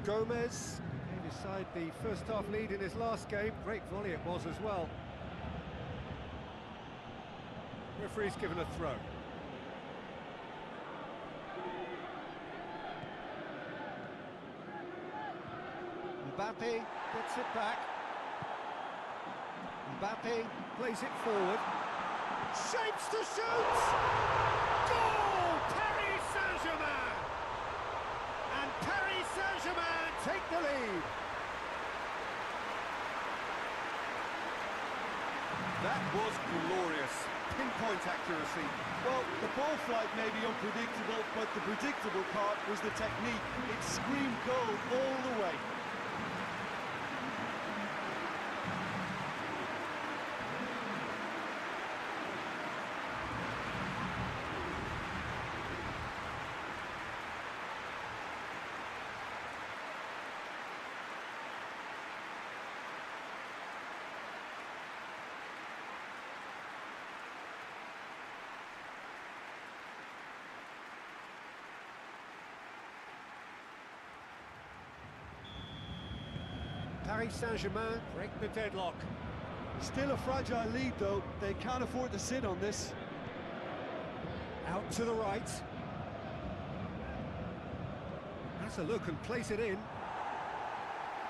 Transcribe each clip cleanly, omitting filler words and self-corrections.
Gomez gave his side the first half lead in his last game. Great volley it was as well. Referee's given a throw. Mbappe gets it back. Mbappe plays it forward. Shapes to shoot! Goal! Paris Saint-Germain! And Paris Saint-Germain take the lead. That was glorious. Pinpoint accuracy. Well, the ball flight may be unpredictable, but the predictable part was the technique. It screamed goal all the way. Paris Saint-Germain break the deadlock. Still a fragile lead, though. They can't afford to sit on this. Out to the right. Has a look and plays it in.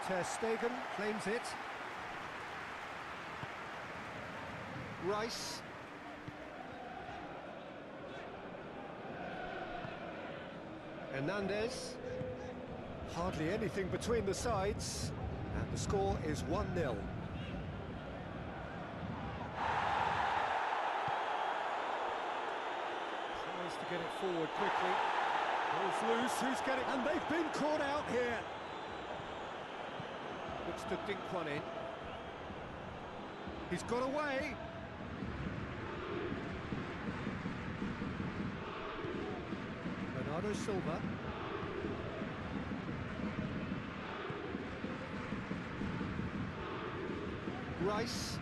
Ter Stegen claims it. Rice. Hernandez. Hardly anything between the sides. And the score is 1-0. Tries to get it forward quickly. Ball's loose, who's getting... And they've been caught out here. Looks to dink one in. He's got away. Bernardo Silva. Rice.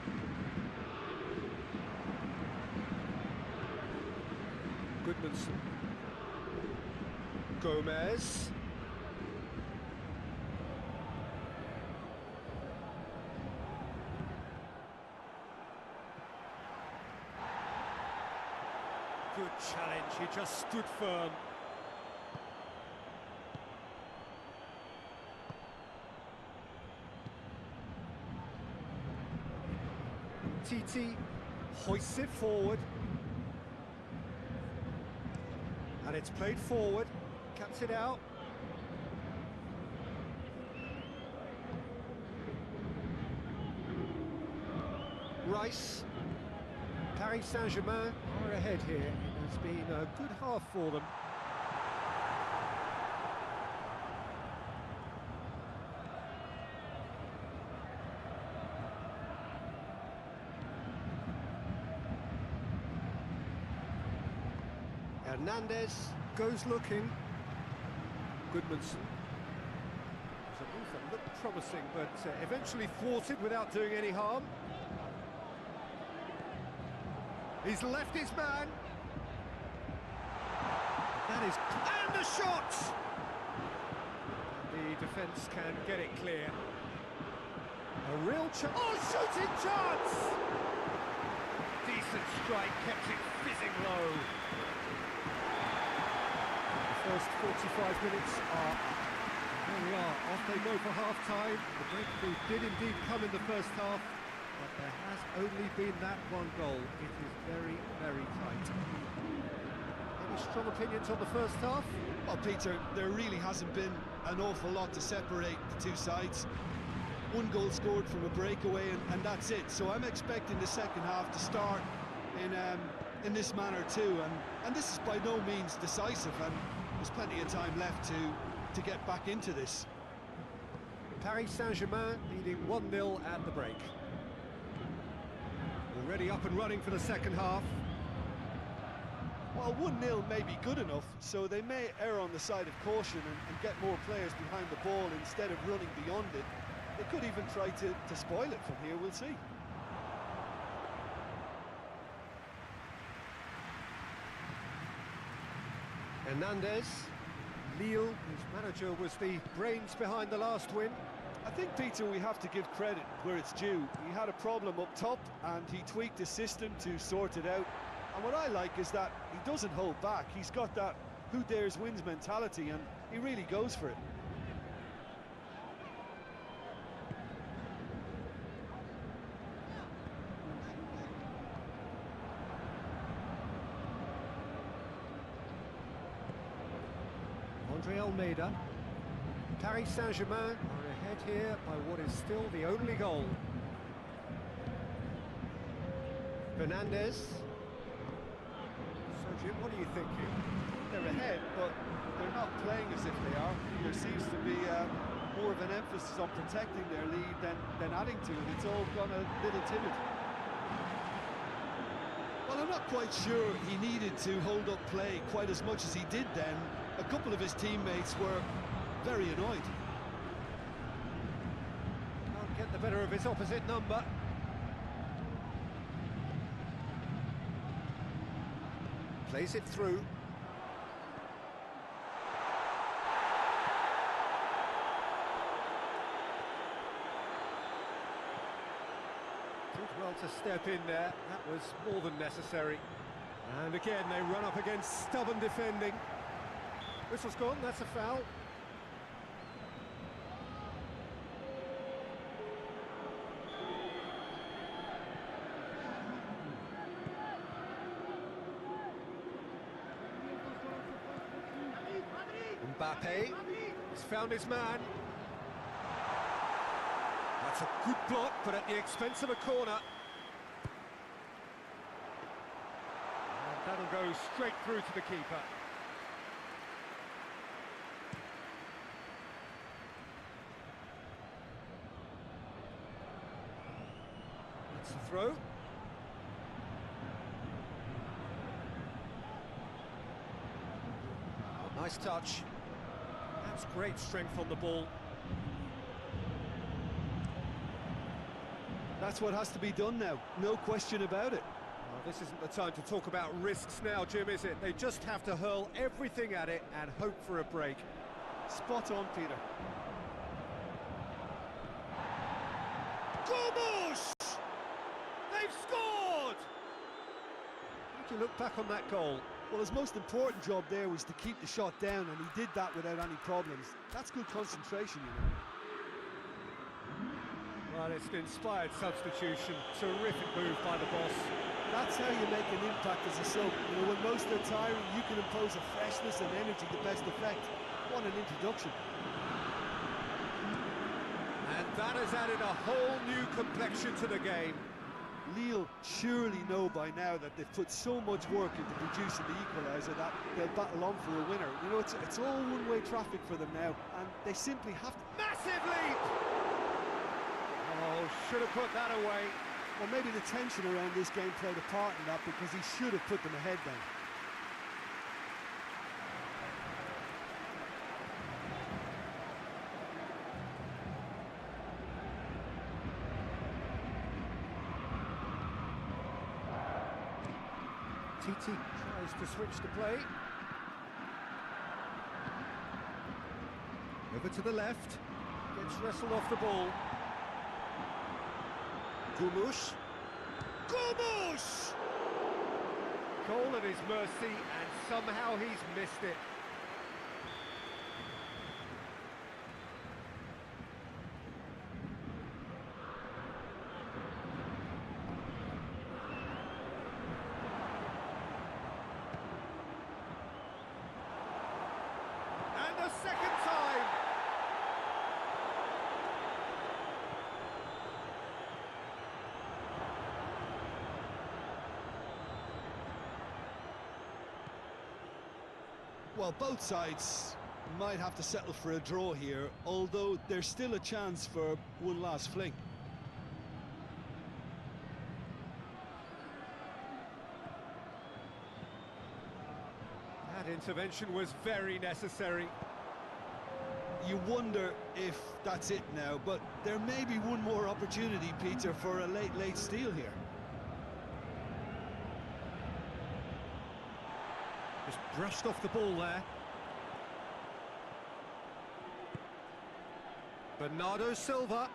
Goodmanson. Gomez. Good challenge, he just stood firm. Titi hoists it forward. And it's played forward, cuts it out. Rice. Paris Saint-Germain are ahead here. It has been a good half for them. Hernandez goes looking. Goodmanson. It's a move that looked promising, but eventually thwarted without doing any harm. He's left his man. That is... And the shot! The defence can get it clear. A real chance. Oh, shooting chance! Decent strike, kept it fizzing low. First 45 minutes are... There we are, off they go for half-time. The breakthrough did indeed come in the first half, but there has only been that one goal. It is very, very tight. Any strong opinions on the first half? Well, Peter, there really hasn't been an awful lot to separate the two sides. One goal scored from a breakaway, and that's it. So I'm expecting the second half to start in this manner too. And this is by no means decisive, and there's plenty of time left to get back into this. Paris Saint-Germain leading 1-0 at the break. Already up and running for the second half. Well, 1-0 may be good enough, so they may err on the side of caution and get more players behind the ball instead of running beyond it. They could even try to spoil it from here, we'll see. Hernandez. Lille, whose manager was the brains behind the last win. I think, Peter, we have to give credit where it's due. He had a problem up top and he tweaked his system to sort it out. And what I like is that he doesn't hold back. He's got that who dares wins mentality and he really goes for it. Andre Almeida. Paris Saint-Germain are ahead here by what is still the only goal. Fernandez. So Jim, what are you thinking? They're ahead, but they're not playing as if they are. There seems to be more of an emphasis on protecting their lead than adding to it. It's all gone a little timid. Well, I'm not quite sure he needed to hold up play quite as much as he did then. A couple of his teammates were very annoyed. Can't get the better of his opposite number. Plays it through. Did well to step in there. That was more than necessary. And again, they run up against stubborn defending. Whistle's gone, that's a foul. Mbappe has found his man. That's a good block, but at the expense of a corner. And that'll go straight through to the keeper. That's the throw. Oh, nice touch. That's great strength on the ball. That's what has to be done now, no question about it. Well, this isn't the time to talk about risks now, Jim, is it? They just have to hurl everything at it and hope for a break. Spot on, Peter. Goals! They've scored! How do you look back on that goal? Well, his most important job there was to keep the shot down, and he did that without any problems. That's good concentration, you know. Well, it's an inspired substitution. Terrific move by the boss. That's how you make an impact as a sub. You know, when most are tiring, you can impose a freshness and energy to best effect. What an introduction. And that has added a whole new complexion to the game. Lille surely know by now that they've put so much work into producing the equaliser that they'll battle on for a winner. You know, it's all one-way traffic for them now, and they simply have to... Massive leap! Oh, should have put that away. Well, maybe the tension around this game played a part in that, because he should have put them ahead then. Titi tries to switch the play. Over to the left. Gets wrestled off the ball. Gumush. Goals! Goal at his mercy, and somehow he's missed it. And a second time! Well, both sides might have to settle for a draw here, although there's still a chance for one last fling. That intervention was very necessary. You wonder if that's it now, but there may be one more opportunity, Peter, for a late steal here. Just brushed off the ball there. Bernardo Silva.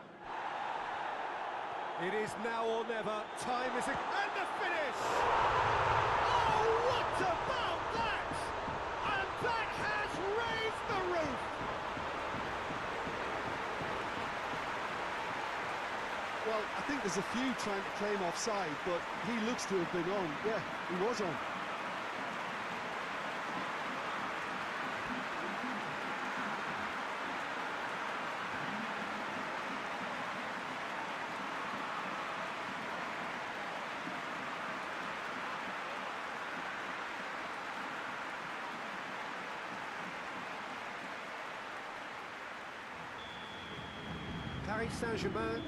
It is now or never. Time is... And the finish! Oh, what about that? And that has raised the roof! Well, I think there's a few trying to claim offside, but he looks to have been on. Yeah, he was on. Paris Saint-Germain.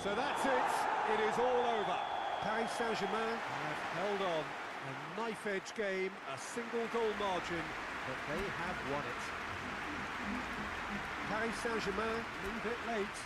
So that's it. It is all over. Paris Saint-Germain have held on. A knife-edge game, a single goal margin, but they have won it. Paris Saint-Germain leave it late.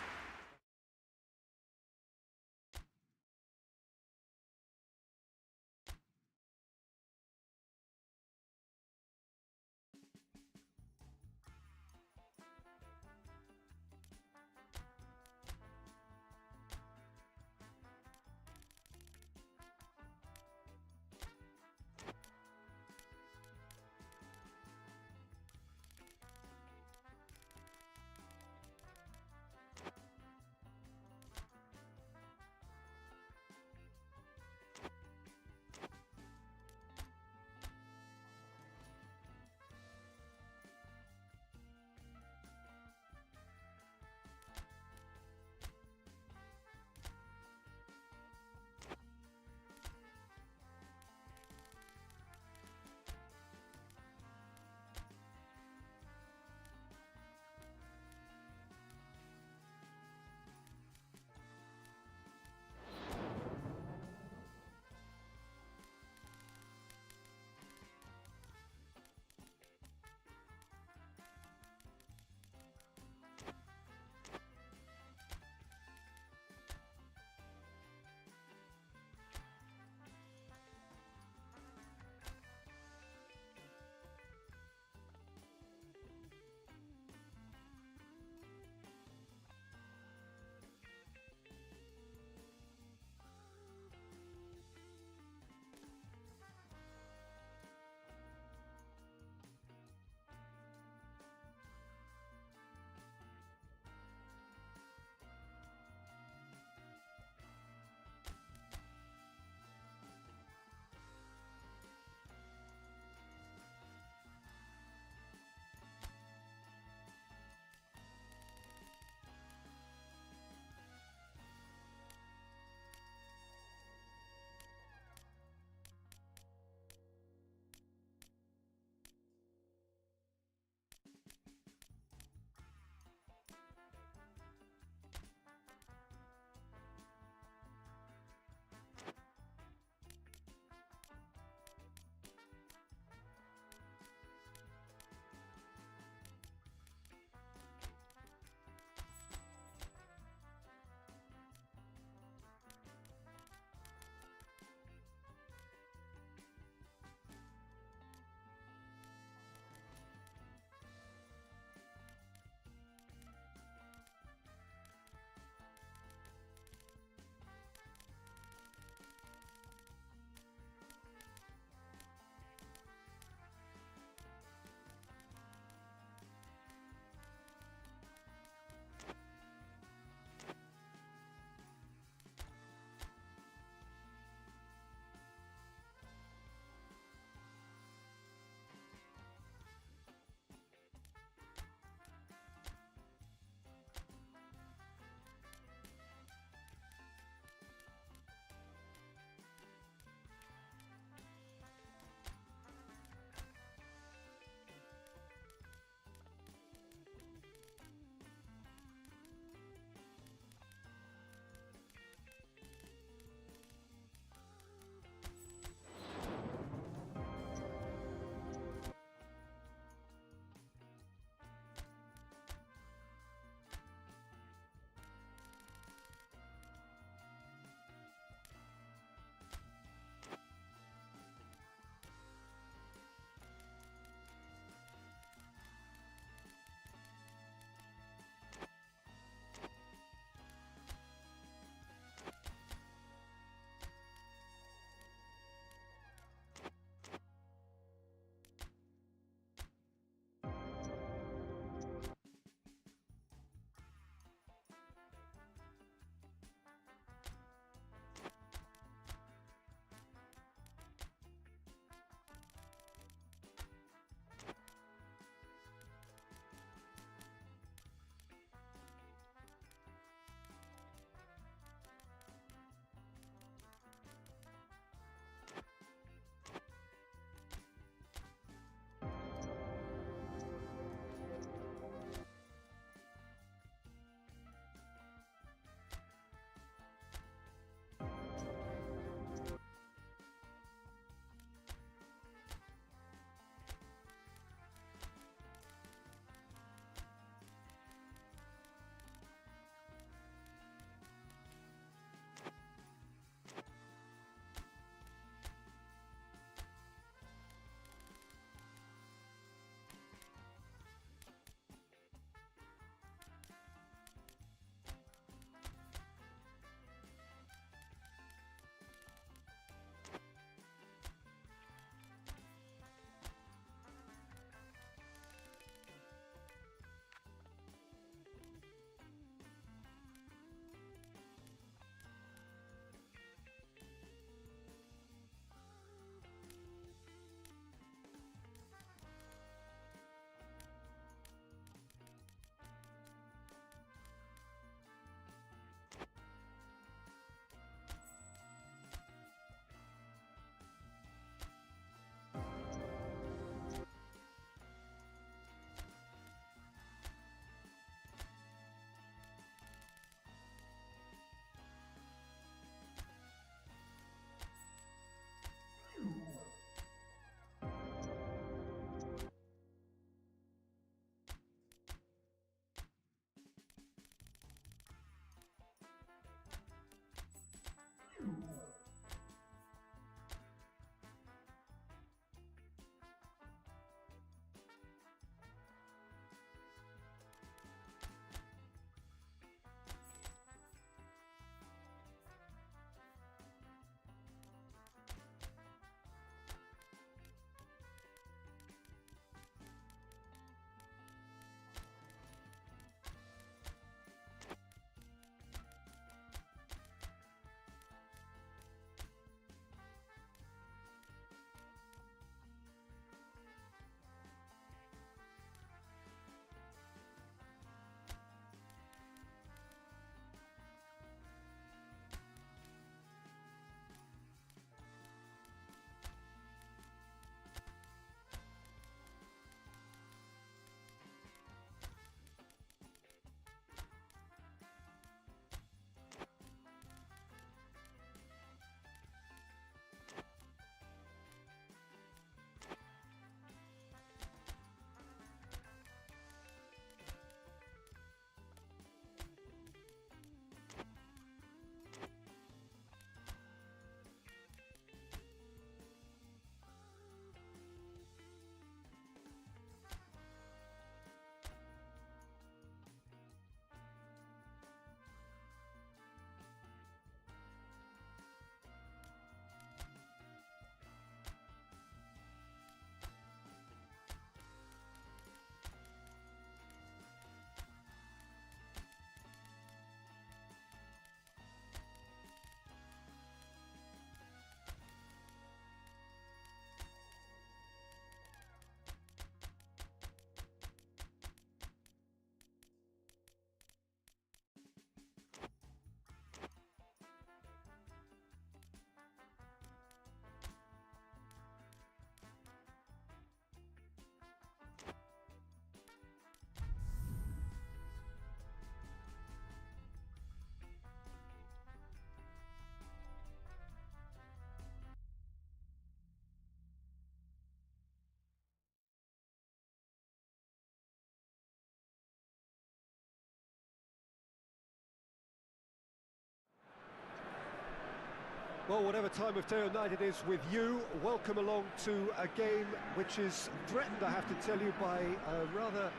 Well, whatever time of day or night it is with you, welcome along to a game which is threatened, I have to tell you, by a rather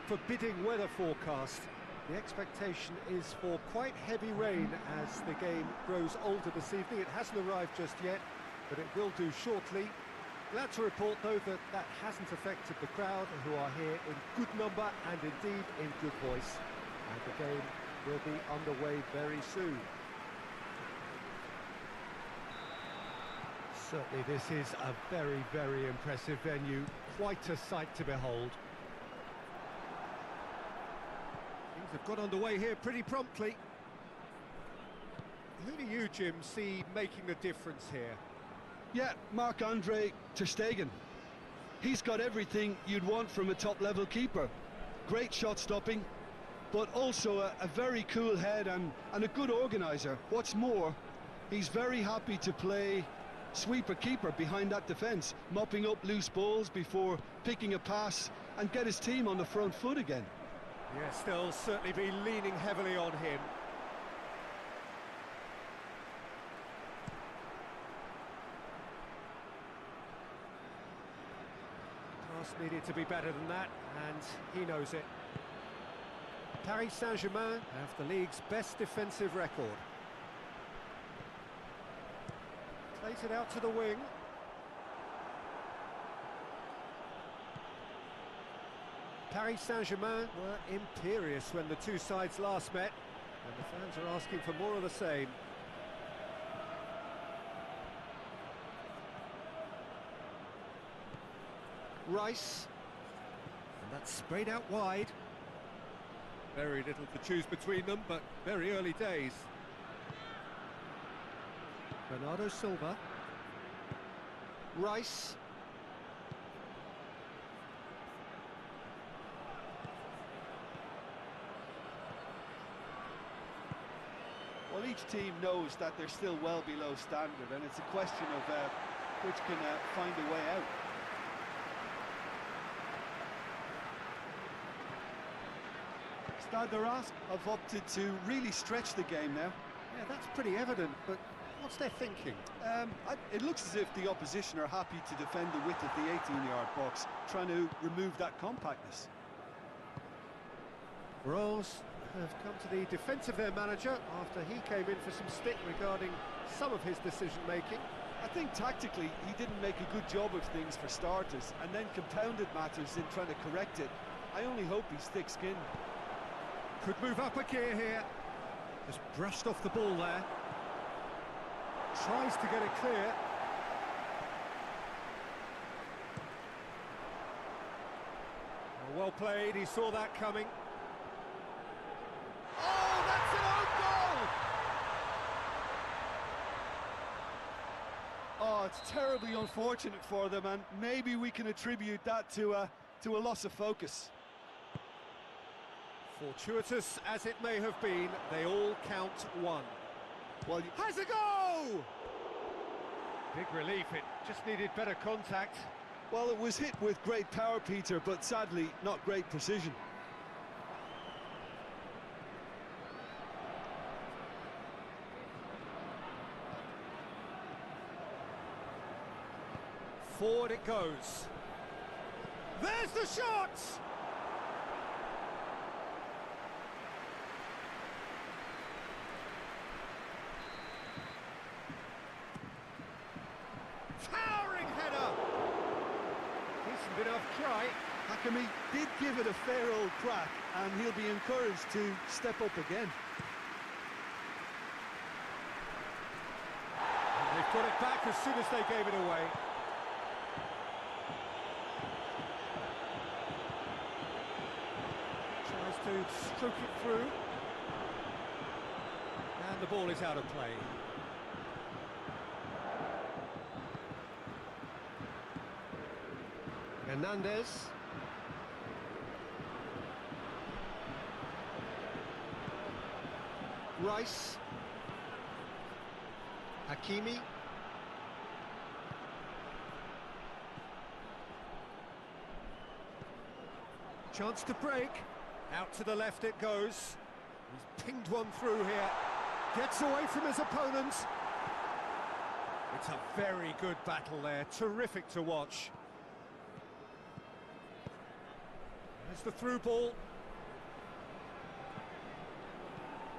forbidding weather forecast. The expectation is for quite heavy rain as the game grows older this evening. It hasn't arrived just yet, but it will do shortly. Glad to report, though, that that hasn't affected the crowd, who are here in good number and indeed in good voice. And the game will be underway very soon. Certainly this is a very, very impressive venue, quite a sight to behold. Things have got underway here pretty promptly. Who do you, Jim, see making the difference here? Yeah, Marc-Andre ter Stegen. He's got everything you'd want from a top-level keeper. Great shot stopping, but also a very cool head and a good organiser. What's more, he's very happy to play sweeper-keeper behind that defence, mopping up loose balls before picking a pass and get his team on the front foot again. Yes, they'll certainly be leaning heavily on him. Pass needed to be better than that, and he knows it. Paris Saint-Germain have the league's best defensive record. Plays it out to the wing. Paris Saint-Germain were imperious when the two sides last met, and the fans are asking for more of the same. Rice, and that's sprayed out wide. Very little to choose between them, but very early days. Bernardo Silva. Rice. Well, each team knows that they're still well below standard, and it's a question of which can find a way out. Stade de Reims have opted to really stretch the game now. Yeah, that's pretty evident, but what's their thinking? It looks as if the opposition are happy to defend the width of the 18-yard box, trying to remove that compactness. Reims have come to the defence of their manager after he came in for some stick regarding some of his decision-making. I think tactically he didn't make a good job of things for starters, and then compounded matters in trying to correct it. I only hope he's thick-skinned. Could move up a gear here. Just brushed off the ball there. Tries to get it clear. Well played, he saw that coming. Oh, that's an own goal! Oh, it's terribly unfortunate for them, and maybe we can attribute that to a loss of focus. Fortuitous as it may have been, they all count one. Well, has a go! Big relief, it just needed better contact. Well, it was hit with great power, Peter, but sadly not great precision. Forward it goes. There's the shot! Towering header! Decent enough try. Hakimi did give it a fair old crack, and he'll be encouraged to step up again. And they've got it back as soon as they gave it away. Tries to stroke it through. And the ball is out of play. Hernandez. Rice. Hakimi. Chance to break. Out to the left it goes. He's pinged one through here. Gets away from his opponent. It's a very good battle there, terrific to watch. There's the through ball.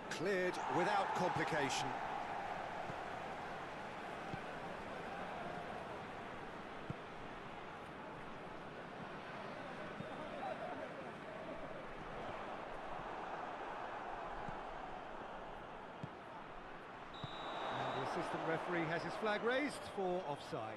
Cleared without complication. And the assistant referee has his flag raised for offside.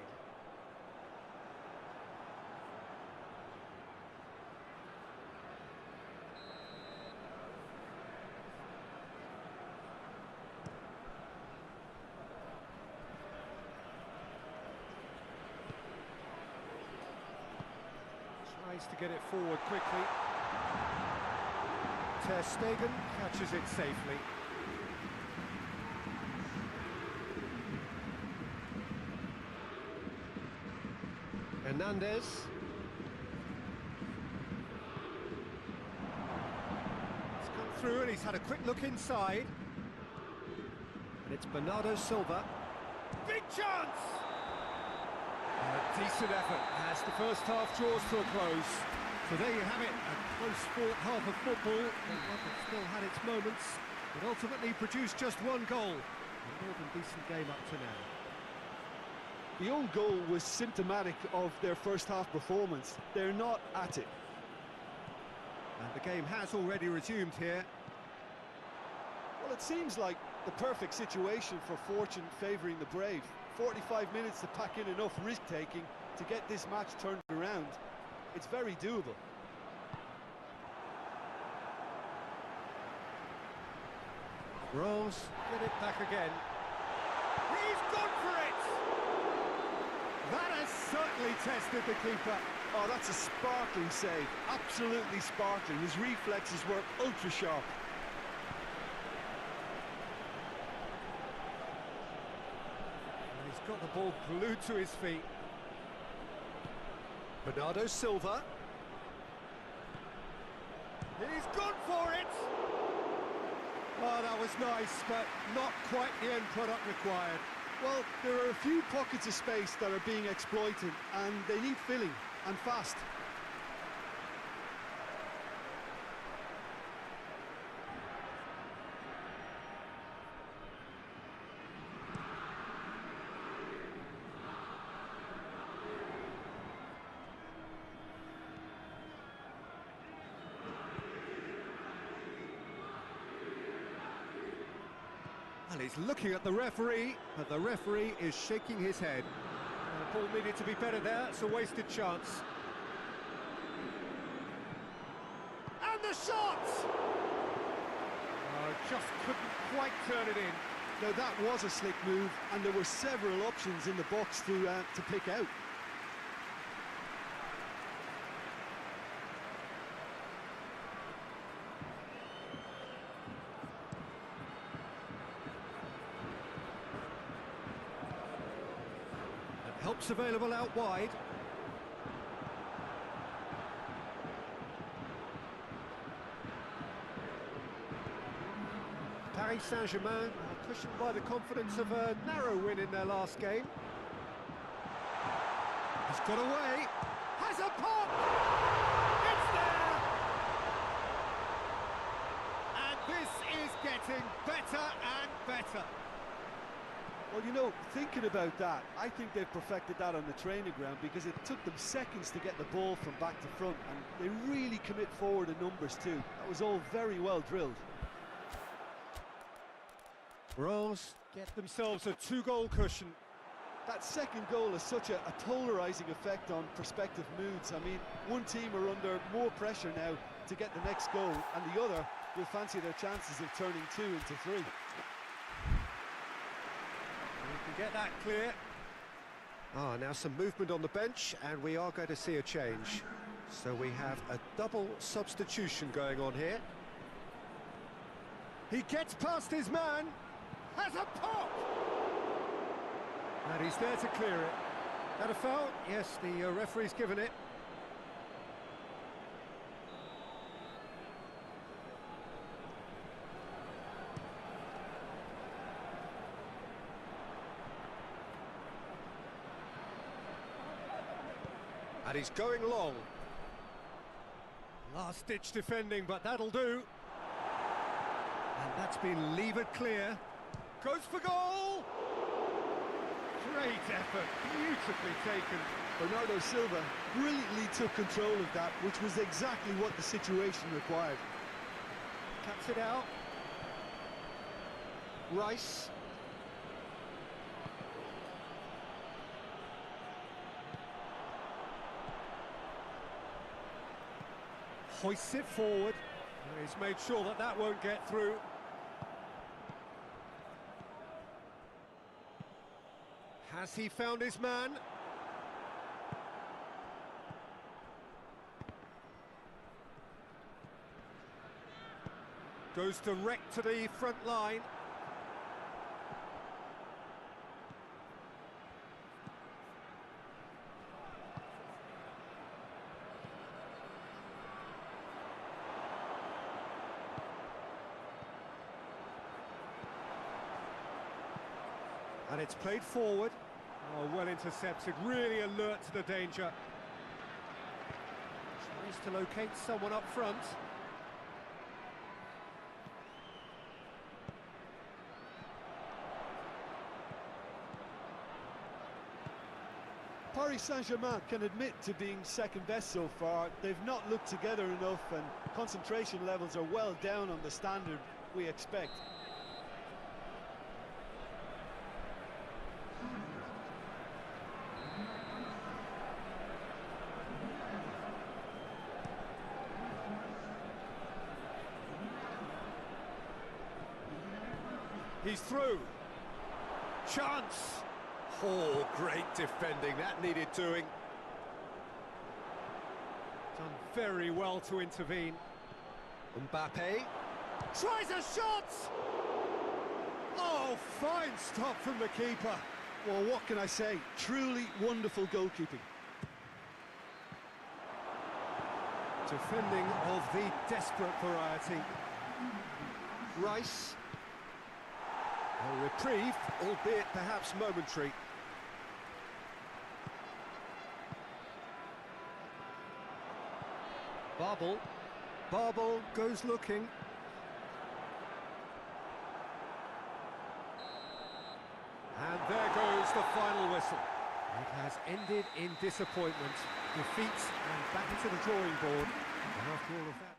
Tries to get it forward quickly. Ter Stegen catches it safely. Hernandez. He's come through and he's had a quick look inside. And it's Bernardo Silva. Big chance! A decent effort as the first half draws to a close. So there you have it, a close-fought half of football, but one that still had its moments, but ultimately produced just one goal. A more than decent game up to now. The own goal was symptomatic of their first half performance. They're not at it. And the game has already resumed here. Well, it seems like the perfect situation for fortune favouring the brave. 45 minutes to pack in enough risk-taking to get this match turned around. It's very doable. Rose get it back again. He's gone for it! That has certainly tested the keeper. Oh, that's a sparkling save. Absolutely sparkling. His reflexes were ultra-sharp. He's got the ball glued to his feet. Bernardo Silva. He's gone for it! Oh, that was nice, but not quite the end product required. Well, there are a few pockets of space that are being exploited, and they need filling, and fast. And he's looking at the referee, but the referee is shaking his head. The ball needed to be better there, it's a wasted chance. And the shot! Oh, just couldn't quite turn it in. Now that was a slick move, and there were several options in the box to pick out. Help's available out wide. Paris Saint-Germain cushioned by the confidence of a narrow win in their last game. He's got away. Has a pop! It's there! And this is getting better and better. Well, you know, thinking about that, I think they've perfected that on the training ground because it took them seconds to get the ball from back to front, and they really commit forward in numbers too. That was all very well drilled. Rose get themselves a two-goal cushion. That second goal has such a polarising effect on prospective moods. I mean, one team are under more pressure now to get the next goal, and the other will fancy their chances of turning 2 into 3. Get that clear. Now some movement on the bench, and we are going to see a change. So we have a double substitution going on here. He gets past his man, has a pop! And he's there to clear it. That a foul? Yes, the referee's given it. And he's going long. Last-ditch defending, but that'll do. And that's been levered clear. Goes for goal! Great effort, beautifully taken. Bernardo Silva brilliantly took control of that, which was exactly what the situation required. Cuts it out. Rice. Hoists it forward. He's made sure that that won't get through. Has he found his man? Goes direct to the front line. And it's played forward. Oh, well intercepted, really alert to the danger. Tries to locate someone up front. Paris Saint-Germain can admit to being second best so far. They've not looked together enough, and concentration levels are well down on the standard we expect. He's through. Chance! Oh, great defending, that needed doing. Done very well to intervene. Mbappe tries a shot! Oh, fine stop from the keeper. Well, what can I say? Truly wonderful goalkeeping. Defending of the desperate variety. Rice. A reprieve, albeit perhaps momentary. Barble goes looking. And there goes the final whistle. It has ended in disappointment, defeat, and back into the drawing board. And after all of that...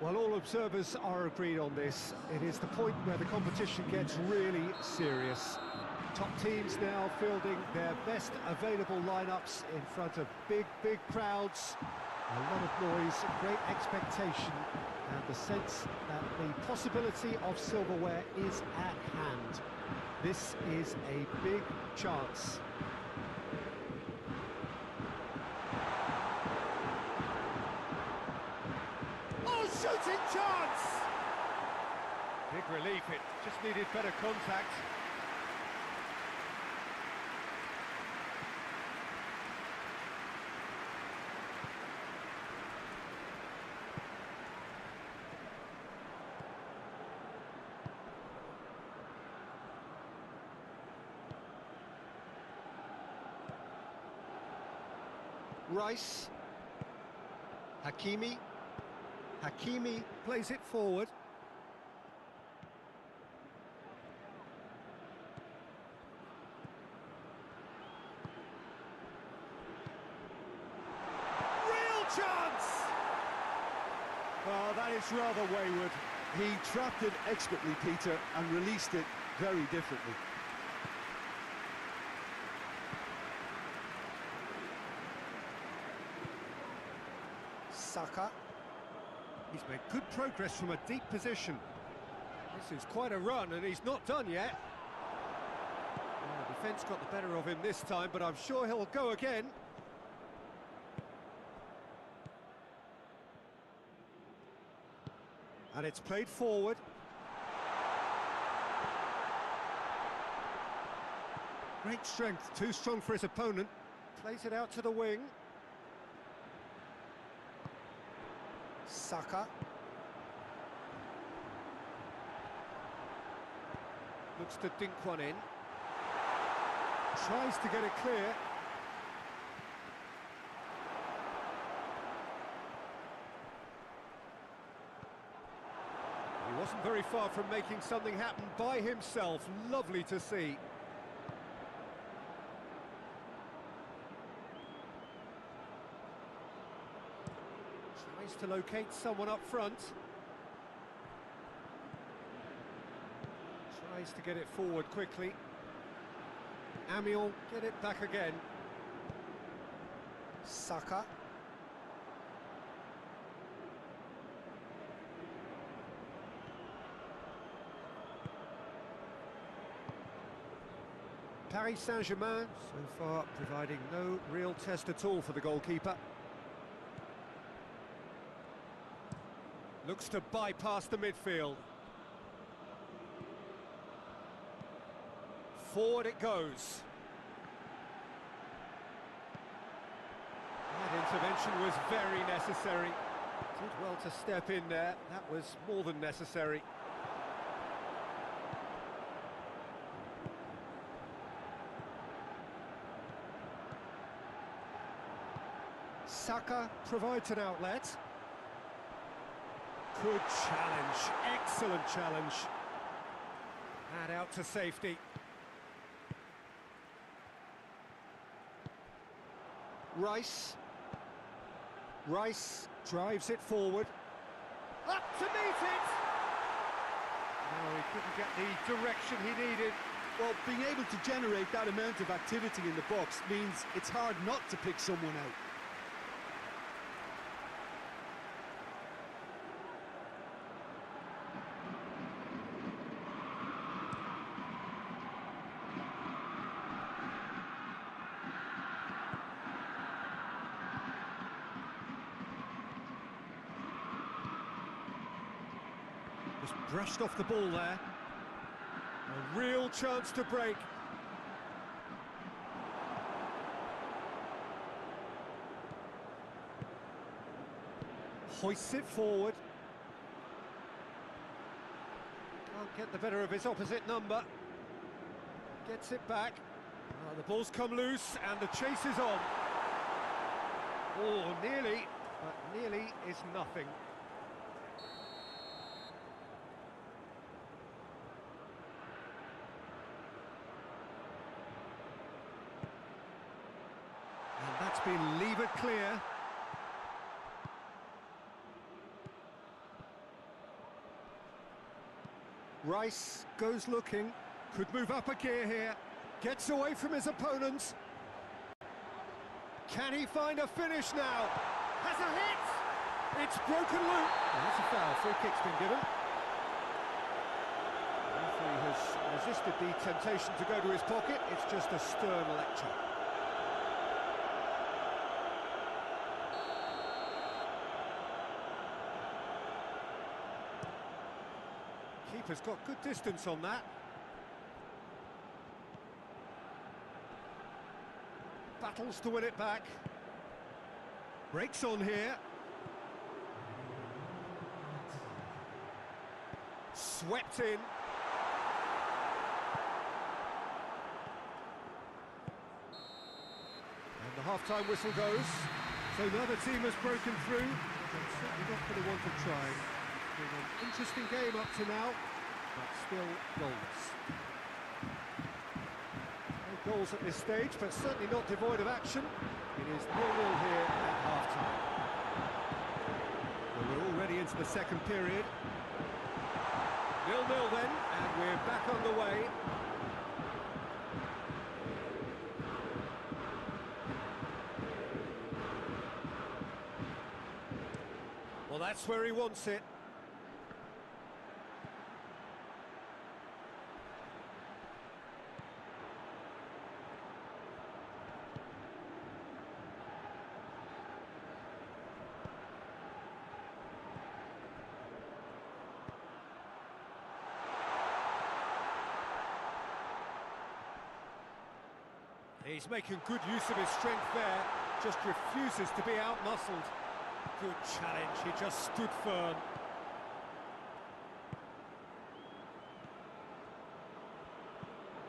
Well, all observers are agreed on this. It is the point where the competition gets really serious. Top teams now fielding their best available lineups in front of big crowds. A lot of noise, great expectation, and the sense that the possibility of silverware is at hand. This is a big chance. Oh, shooting chance! Big relief, it just needed better contact. Rice, Hakimi plays it forward. Real chance! Well, that is rather wayward. He trapped it expertly, Peter, and released it very differently. Saka. He's made good progress from a deep position. This is quite a run, and he's not done yet. The defence got the better of him this time, but I'm sure he'll go again. And it's played forward. Great strength, too strong for his opponent. Plays it out to the wing. Saka. Looks to dink one in. Tries to get it clear. He wasn't very far from making something happen by himself. Lovely to see. Tries to locate someone up front. Tries to get it forward quickly. Amiel, get it back again. Saka. Paris Saint-Germain, so far providing no real test at all for the goalkeeper. Looks to bypass the midfield. Forward it goes. That intervention was very necessary. Did well to step in there. That was more than necessary. Saka provides an outlet. Good challenge, excellent challenge. And out to safety. Rice drives it forward. Up to meet it! No, he couldn't get the direction he needed. Well, being able to generate that amount of activity in the box means it's hard not to pick someone out. Just brushed off the ball there. A real chance to break. Hoists it forward. Can't get the better of his opposite number. Gets it back. The ball's come loose and the chase is on. Oh, nearly, but nearly is nothing. And that's been levered clear. Rice goes looking, could move up a gear here, gets away from his opponents. Can he find a finish now? Has a hit! It's broken loose. Oh, that's a foul, free kick's been given. The referee has resisted the temptation to go to his pocket, it's just a stern lecture. Keeper's got good distance on that. Battles to win it back. Breaks on here. Swept in. And the half-time whistle goes. So another team has broken through. They're certainly not going to want to try. It's been an interesting game up to now, but still goalless. No goals at this stage, but certainly not devoid of action. It is 0-0 here at half-time. Well, we're already into the second period. 0-0 then, and we're back on the way. Well, that's where he wants it. He's making good use of his strength there, just refuses to be out-muscled. Good challenge, he just stood firm.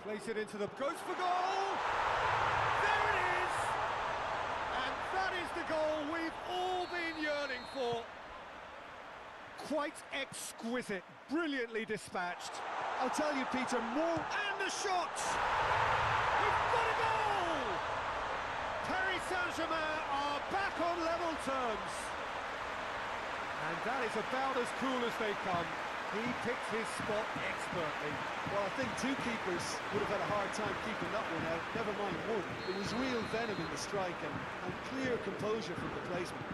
Plays it into the... goes for goal! There it is! And that is the goal we've all been yearning for. Quite exquisite, brilliantly dispatched. I'll tell you, Peter, more... And the shot! We've got a goal! Paris Saint-Germain are back on level terms. And that is about as cool as they come. He picked his spot expertly. Well, I think two keepers would have had a hard time keeping that one out, never mind one. It was real venom in the strike and clear composure from the placement.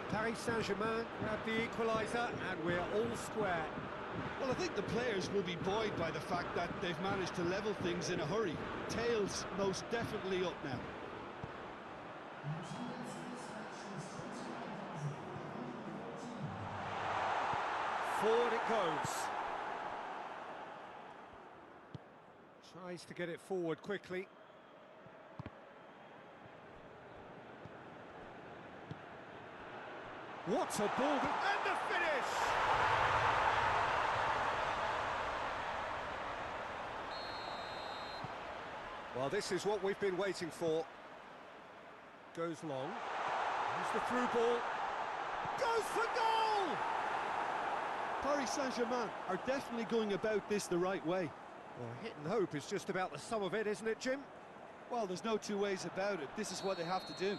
Paris Saint-Germain grabbed the equaliser and we're all square. Well, I think the players will be buoyed by the fact that they've managed to level things in a hurry. Tails most definitely up now. Forward it goes. Tries to get it forward quickly. What a ball! And the finish! Well, this is what we've been waiting for. Goes long. Here's the through ball. Goes for goal! Paris Saint-Germain are definitely going about this the right way. Well, hit and hope is just about the sum of it, isn't it, Jim? Well, there's no two ways about it. This is what they have to do.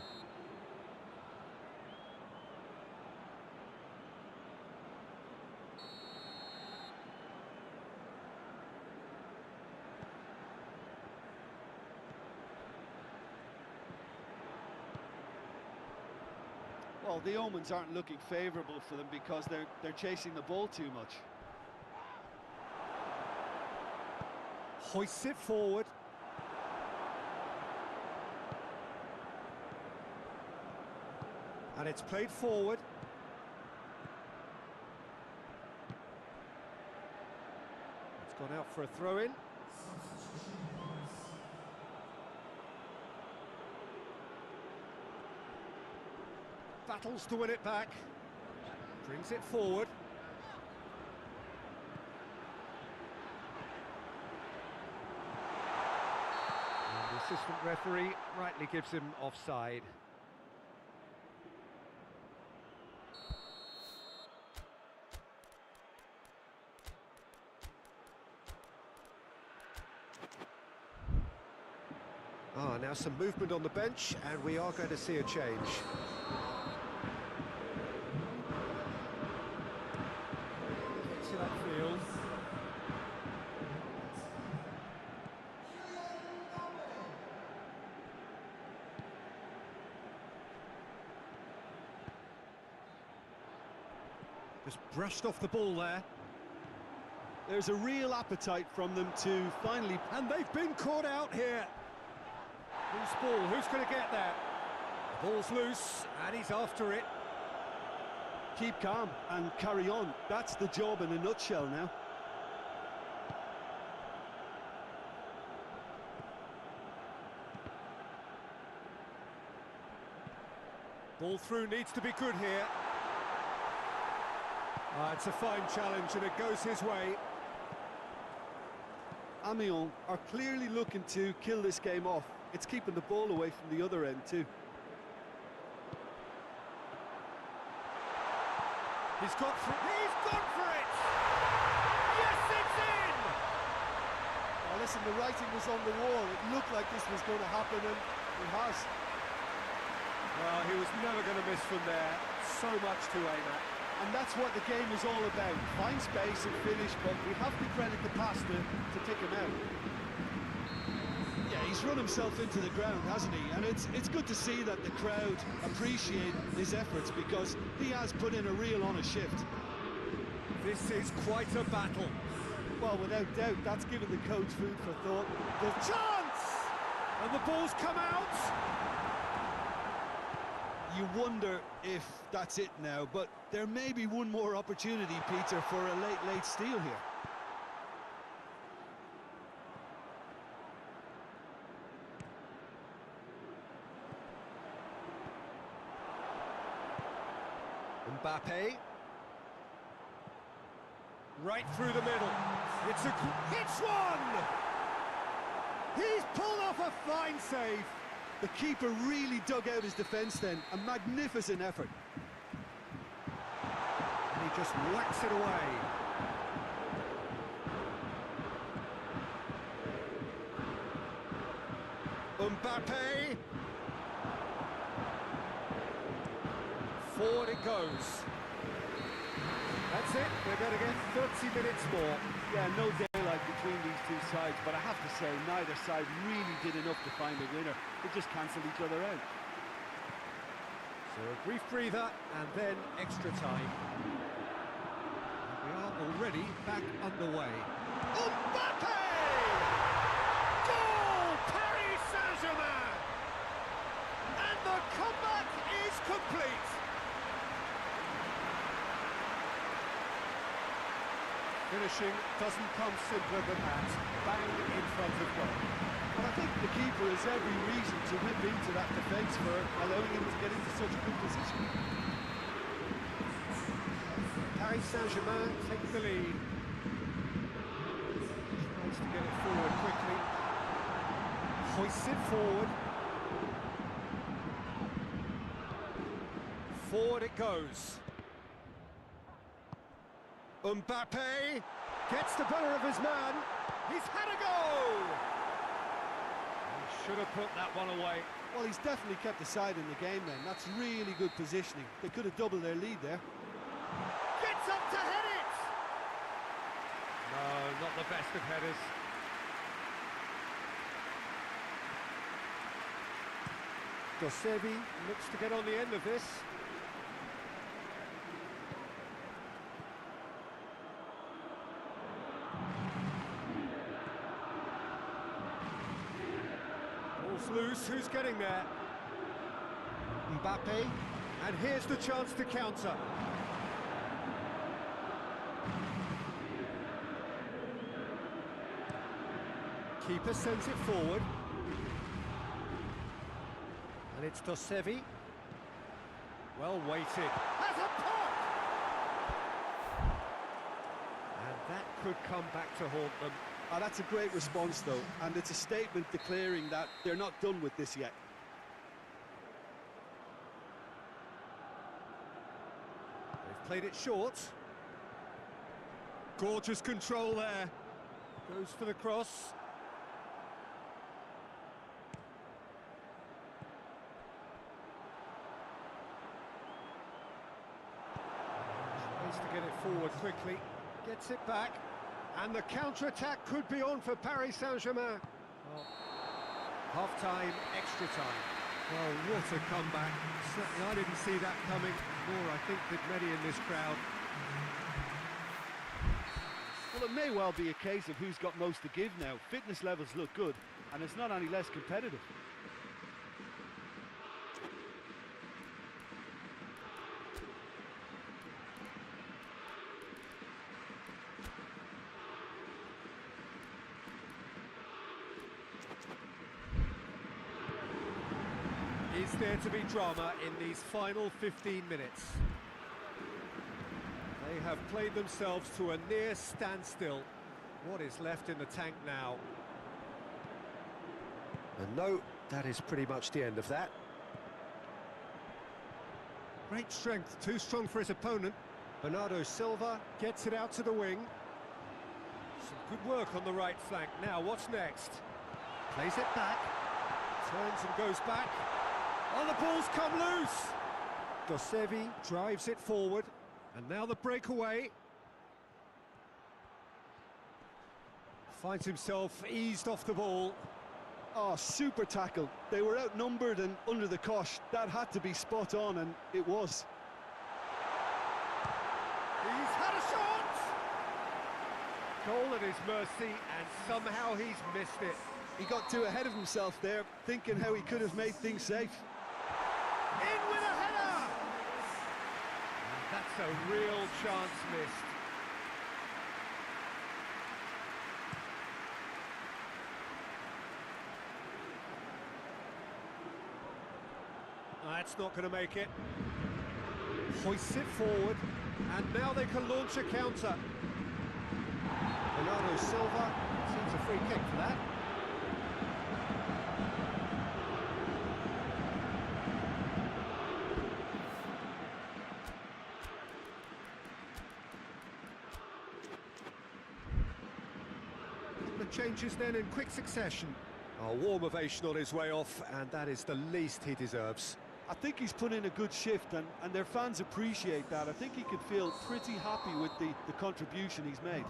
Well, the omens aren't looking favourable for them because they're chasing the ball too much. Hoists it forward. And it's played forward. It's gone out for a throw-in. Battles to win it back. Brings it forward. And the assistant referee rightly gives him offside. Now some movement on the bench, and we are going to see a change. Just brushed off the ball there. There's a real appetite from them to finally... And they've been caught out here. Loose ball, who's going to get there? The ball's loose, and he's after it. Keep calm and carry on. That's the job in a nutshell now. Ball through needs to be good here. It's a fine challenge, and it goes his way. Amiens are clearly looking to kill this game off. It's keeping the ball away from the other end too. He's gone for it! Yes, it's in! Oh, listen, the writing was on the wall. It looked like this was going to happen, and it has. Well, he was never going to miss from there. So much to aim at. And that's what the game is all about. Find space and finish, but we have to credit the pass to pick him out. Yeah, he's run himself into the ground, hasn't he? And it's good to see that the crowd appreciate his efforts, because he has put in a real honest shift. This is quite a battle. Well, without doubt, that's given the coach food for thought. The chance! And the ball's come out! You wonder if that's it now, but there may be one more opportunity, Peter, for a late steal here. Mbappe. Right through the middle. It's one! He's pulled off a fine save. The keeper really dug out his defence then. A magnificent effort. And he just whacks it away. Mbappe. Forward it goes. That's it. They're going to get 30 minutes more. Yeah, no daylight between these two sides, but I have to say, neither side really did enough to find a winner. They just cancelled each other out. So a brief breather, and then extra time. And we are already back underway. Mbappe! Goal! Paris Saint-Germain! And the comeback is complete! Finishing doesn't come simpler than that. Bang in front of goal. And I think the keeper has every reason to rip into that defence for allowing him to get into such a good position. Paris Saint-Germain take the lead. Tries to get it forward quickly. Hoists it forward. Forward it goes. Mbappe gets the better of his man. He's had a go! He should have put that one away. Well, he's definitely kept the side in the game then. That's really good positioning. They could have doubled their lead there. Gets up to head it! No, not the best of headers. Dosevi looks to get on the end of this. Ball's loose, who's getting there? Mbappe, and here's the chance to counter. Keeper sends it forward. And it's Dosevi. Well weighted. Has a pop! And that could come back to haunt them. Oh, that's a great response though, and it's a statement declaring that they're not done with this yet. They've played it short. Gorgeous control there. Goes for the cross. Tries to get it forward quickly. Gets it back. And the counter-attack could be on for Paris Saint-Germain. Well, half-time, extra time. Well, what a comeback. Certainly I didn't see that coming, nor I think did many in this crowd. Well, it may well be a case of who's got most to give now. Fitness levels look good, and it's not any less competitive. Is there to be drama in these final 15 minutes? They have played themselves to a near standstill. What is left in the tank now? And no, that is pretty much the end of that. Great strength, too strong for his opponent. Bernardo Silva gets it out to the wing. Some good work on the right flank. Now, what's next? Plays it back. Turns and goes back. Oh, the ball's come loose! Dosevi drives it forward. And now the breakaway. Finds himself eased off the ball. Oh, super tackle. They were outnumbered and under the cosh. That had to be spot on, and it was. He's had a shot! Goal at his mercy, and somehow he's missed it. He got too ahead of himself there, thinking how he could have made things safe. In with a header! And that's a real chance missed. That's not going to make it. Hoists it forward, and now they can launch a counter. Bernardo Silva seems a free kick for that. The changes then in quick succession. A warm ovation on his way off, and that is the least he deserves. I think he's put in a good shift, and their fans appreciate that. I think he could feel pretty happy with the contribution he's made.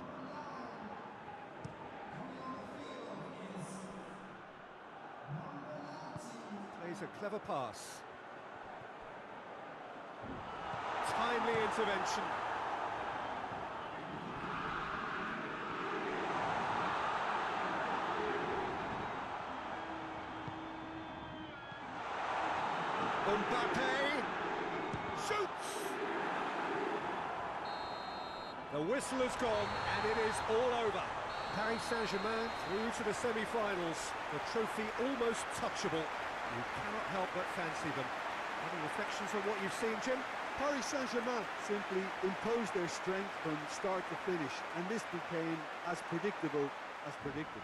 Plays a clever pass. Timely intervention. Mbappe shoots! The whistle has gone and it is all over. Paris Saint-Germain through to the semi-finals. The trophy almost touchable. You cannot help but fancy them. Any reflections on what you've seen, Jim? Paris Saint-Germain simply imposed their strength from start to finish, and this became as predictable as predicted.